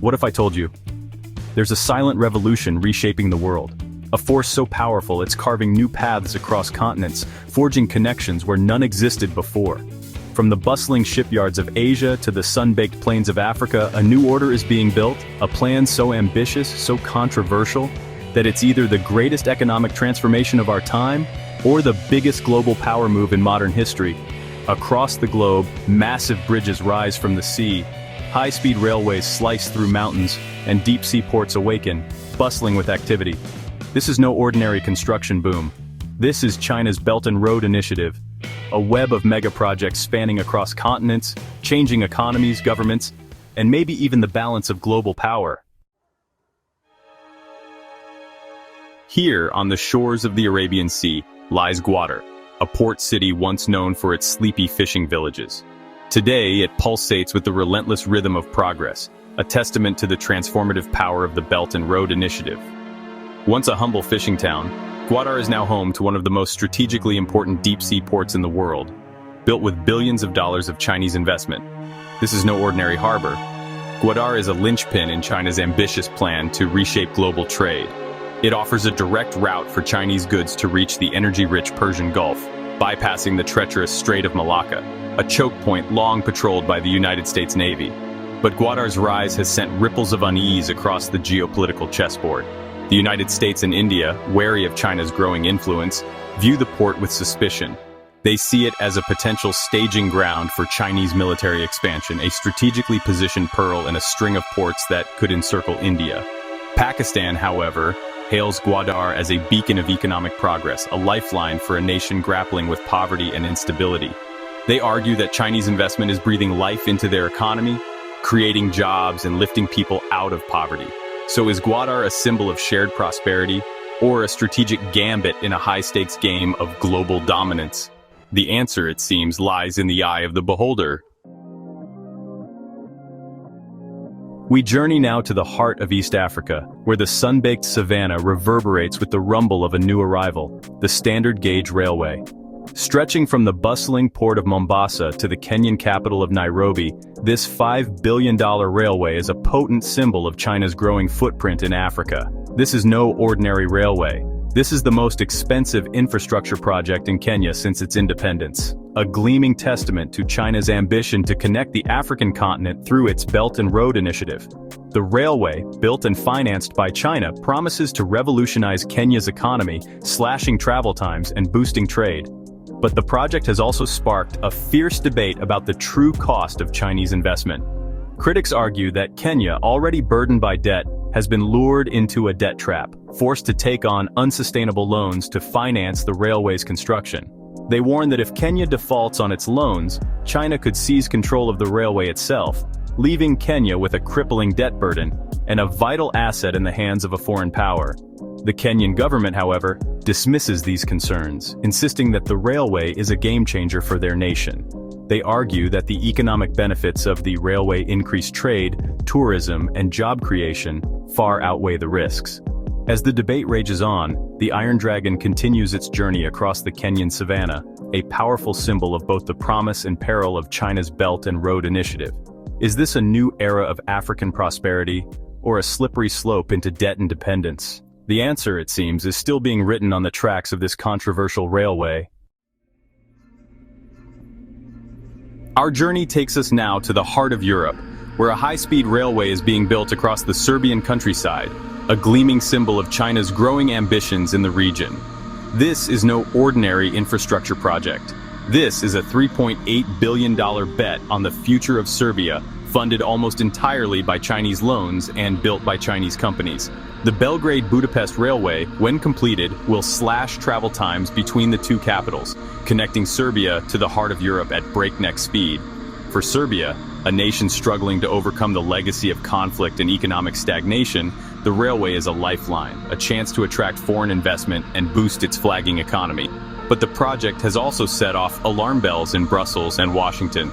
What if I told you? There's a silent revolution reshaping the world. A force so powerful it's carving new paths across continents, forging connections where none existed before. From the bustling shipyards of Asia to the sun-baked plains of Africa, a new order is being built, a plan so ambitious, so controversial, that it's either the greatest economic transformation of our time or the biggest global power move in modern history. Across the globe, massive bridges rise from the sea, high-speed railways slice through mountains, and deep-sea ports awaken, bustling with activity. This is no ordinary construction boom. This is China's Belt and Road Initiative, a web of mega-projects spanning across continents, changing economies, governments, and maybe even the balance of global power. Here, on the shores of the Arabian Sea, lies Gwadar, a port city once known for its sleepy fishing villages. Today, it pulsates with the relentless rhythm of progress, a testament to the transformative power of the Belt and Road Initiative. Once a humble fishing town, Gwadar is now home to one of the most strategically important deep-sea ports in the world, built with billions of dollars of Chinese investment. This is no ordinary harbor. Gwadar is a linchpin in China's ambitious plan to reshape global trade. It offers a direct route for Chinese goods to reach the energy-rich Persian Gulf, bypassing the treacherous Strait of Malacca, a choke point long patrolled by the United States Navy. But Gwadar's rise has sent ripples of unease across the geopolitical chessboard. The United States and India, wary of China's growing influence, view the port with suspicion. They see it as a potential staging ground for Chinese military expansion, a strategically positioned pearl in a string of ports that could encircle India. Pakistan, however, hails Gwadar as a beacon of economic progress, a lifeline for a nation grappling with poverty and instability. They argue that Chinese investment is breathing life into their economy, creating jobs and lifting people out of poverty. So is Gwadar a symbol of shared prosperity, or a strategic gambit in a high-stakes game of global dominance? The answer, it seems, lies in the eye of the beholder. We journey now to the heart of East Africa, where the sun-baked savanna reverberates with the rumble of a new arrival, the standard gauge railway. Stretching from the bustling port of Mombasa to the Kenyan capital of Nairobi, this $5 billion railway is a potent symbol of China's growing footprint in Africa. This is no ordinary railway. This is the most expensive infrastructure project in Kenya since its independence, a gleaming testament to China's ambition to connect the African continent through its Belt and Road Initiative. The railway, built and financed by China, promises to revolutionize Kenya's economy, slashing travel times and boosting trade. But the project has also sparked a fierce debate about the true cost of Chinese investment. Critics argue that Kenya, already burdened by debt, has been lured into a debt trap, forced to take on unsustainable loans to finance the railway's construction. They warn that if Kenya defaults on its loans, China could seize control of the railway itself, leaving Kenya with a crippling debt burden and a vital asset in the hands of a foreign power. The Kenyan government, however, dismisses these concerns, insisting that the railway is a game-changer for their nation. They argue that the economic benefits of the railway increase trade, tourism, and job creation far outweigh the risks. As the debate rages on, the Iron Dragon continues its journey across the Kenyan savanna, a powerful symbol of both the promise and peril of China's Belt and Road Initiative. Is this a new era of African prosperity, or a slippery slope into debt and dependence? The answer, it seems, is still being written on the tracks of this controversial railway. Our journey takes us now to the heart of Europe, where a high-speed railway is being built across the Serbian countryside, a gleaming symbol of China's growing ambitions in the region. This is no ordinary infrastructure project. This is a $3.8 billion bet on the future of Serbia, funded almost entirely by Chinese loans and built by Chinese companies. The Belgrade-Budapest Railway, when completed, will slash travel times between the two capitals, connecting Serbia to the heart of Europe at breakneck speed. For Serbia, a nation struggling to overcome the legacy of conflict and economic stagnation, the railway is a lifeline, a chance to attract foreign investment and boost its flagging economy. But the project has also set off alarm bells in Brussels and Washington.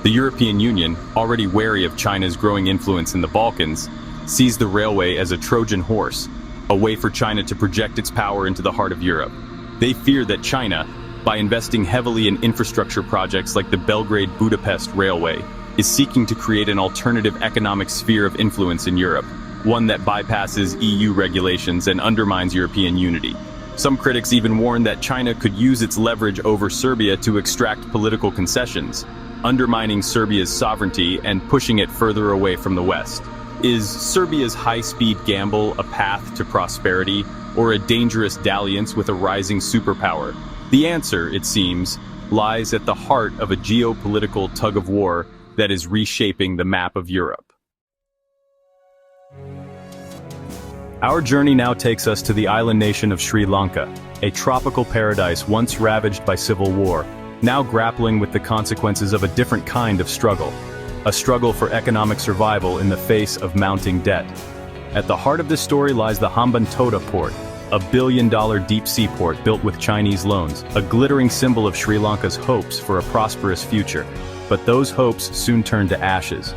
The European Union, already wary of China's growing influence in the Balkans, sees the railway as a Trojan horse, a way for China to project its power into the heart of Europe. They fear that China, by investing heavily in infrastructure projects like the Belgrade-Budapest Railway, is seeking to create an alternative economic sphere of influence in Europe, one that bypasses EU regulations and undermines European unity. Some critics even warn that China could use its leverage over Serbia to extract political concessions, undermining Serbia's sovereignty and pushing it further away from the West. Is Serbia's high-speed gamble a path to prosperity, or a dangerous dalliance with a rising superpower? The answer, it seems, lies at the heart of a geopolitical tug-of-war that is reshaping the map of Europe. Our journey now takes us to the island nation of Sri Lanka, a tropical paradise once ravaged by civil war, now grappling with the consequences of a different kind of struggle. A struggle for economic survival in the face of mounting debt. At the heart of this story lies the Hambantota Port, a billion-dollar deep-sea port built with Chinese loans, a glittering symbol of Sri Lanka's hopes for a prosperous future. But those hopes soon turned to ashes.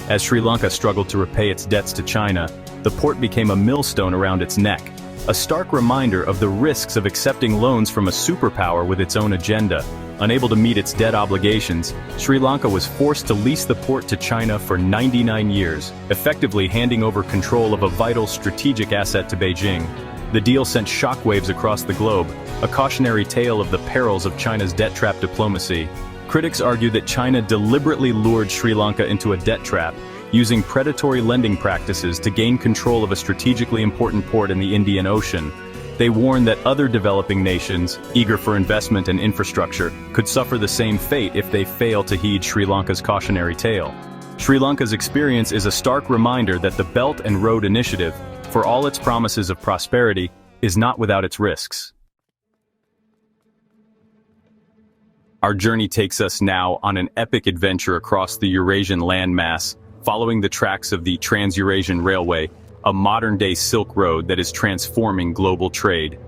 As Sri Lanka struggled to repay its debts to China, the port became a millstone around its neck, a stark reminder of the risks of accepting loans from a superpower with its own agenda. Unable to meet its debt obligations, Sri Lanka was forced to lease the port to China for 99 years, effectively handing over control of a vital strategic asset to Beijing. The deal sent shockwaves across the globe, a cautionary tale of the perils of China's debt-trap diplomacy. Critics argue that China deliberately lured Sri Lanka into a debt trap, using predatory lending practices to gain control of a strategically important port in the Indian Ocean. They warn that other developing nations, eager for investment and infrastructure, could suffer the same fate if they fail to heed Sri Lanka's cautionary tale. Sri Lanka's experience is a stark reminder that the Belt and Road Initiative, for all its promises of prosperity, is not without its risks. Our journey takes us now on an epic adventure across the Eurasian landmass, following the tracks of the Trans-Eurasian Railway, a modern-day Silk Road that is transforming global trade.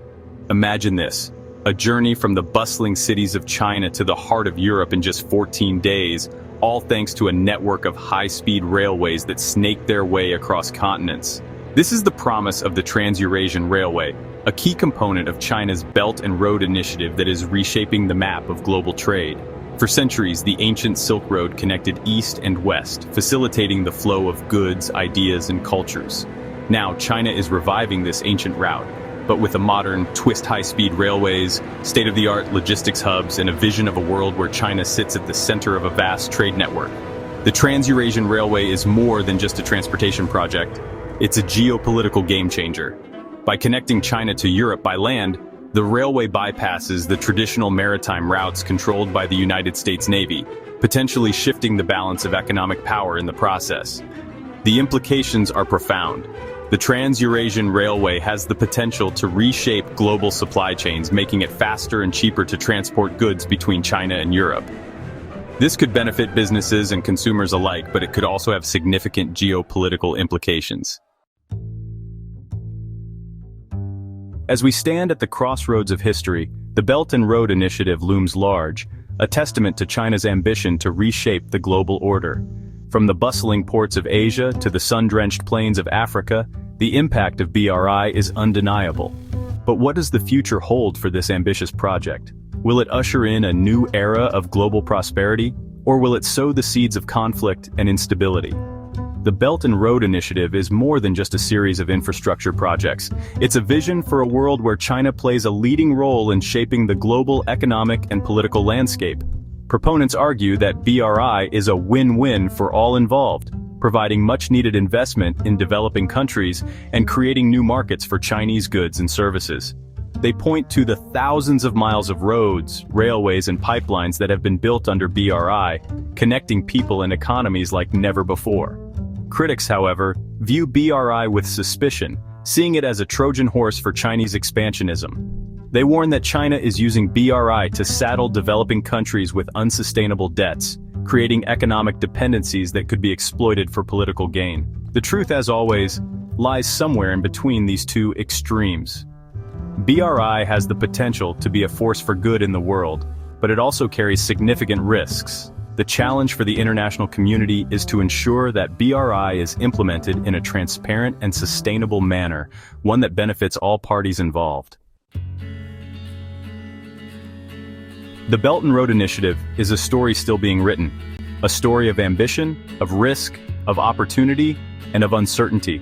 Imagine this, a journey from the bustling cities of China to the heart of Europe in just 14 days, all thanks to a network of high-speed railways that snake their way across continents. This is the promise of the Trans-Eurasian Railway, a key component of China's Belt and Road Initiative that is reshaping the map of global trade. For centuries, the ancient Silk Road connected east and west, facilitating the flow of goods, ideas, and cultures. Now, China is reviving this ancient route, but with a modern, twist-high-speed railways, state-of-the-art logistics hubs, and a vision of a world where China sits at the center of a vast trade network. The Trans-Eurasian Railway is more than just a transportation project. It's a geopolitical game-changer. By connecting China to Europe by land, the railway bypasses the traditional maritime routes controlled by the United States Navy, potentially shifting the balance of economic power in the process. The implications are profound. The Trans-Eurasian Railway has the potential to reshape global supply chains, making it faster and cheaper to transport goods between China and Europe. This could benefit businesses and consumers alike, but it could also have significant geopolitical implications. As we stand at the crossroads of history, the Belt and Road Initiative looms large, a testament to China's ambition to reshape the global order. From the bustling ports of Asia to the sun-drenched plains of Africa, the impact of BRI is undeniable. But what does the future hold for this ambitious project? Will it usher in a new era of global prosperity, or will it sow the seeds of conflict and instability? The Belt and Road Initiative is more than just a series of infrastructure projects. It's a vision for a world where China plays a leading role in shaping the global economic and political landscape. Proponents argue that BRI is a win-win for all involved, providing much-needed investment in developing countries and creating new markets for Chinese goods and services. They point to the thousands of miles of roads, railways, and pipelines that have been built under BRI, connecting people and economies like never before. Critics, however, view BRI with suspicion, seeing it as a Trojan horse for Chinese expansionism. They warn that China is using BRI to saddle developing countries with unsustainable debts, creating economic dependencies that could be exploited for political gain. The truth, as always, lies somewhere in between these two extremes. BRI has the potential to be a force for good in the world, but it also carries significant risks. The challenge for the international community is to ensure that BRI is implemented in a transparent and sustainable manner, one that benefits all parties involved. The Belt and Road Initiative is a story still being written. A story of ambition, of risk, of opportunity, and of uncertainty.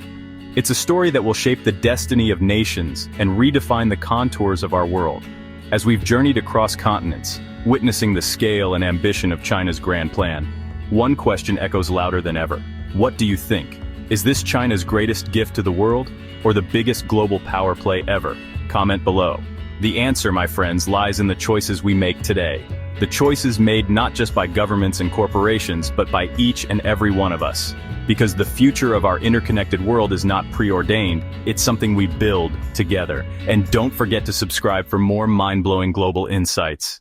It's a story that will shape the destiny of nations and redefine the contours of our world. As we've journeyed across continents, witnessing the scale and ambition of China's grand plan, one question echoes louder than ever. What do you think? Is this China's greatest gift to the world, or the biggest global power play ever? Comment below. The answer, my friends, lies in the choices we make today. The choices made not just by governments and corporations, but by each and every one of us. Because the future of our interconnected world is not preordained, it's something we build together. And don't forget to subscribe for more mind-blowing global insights.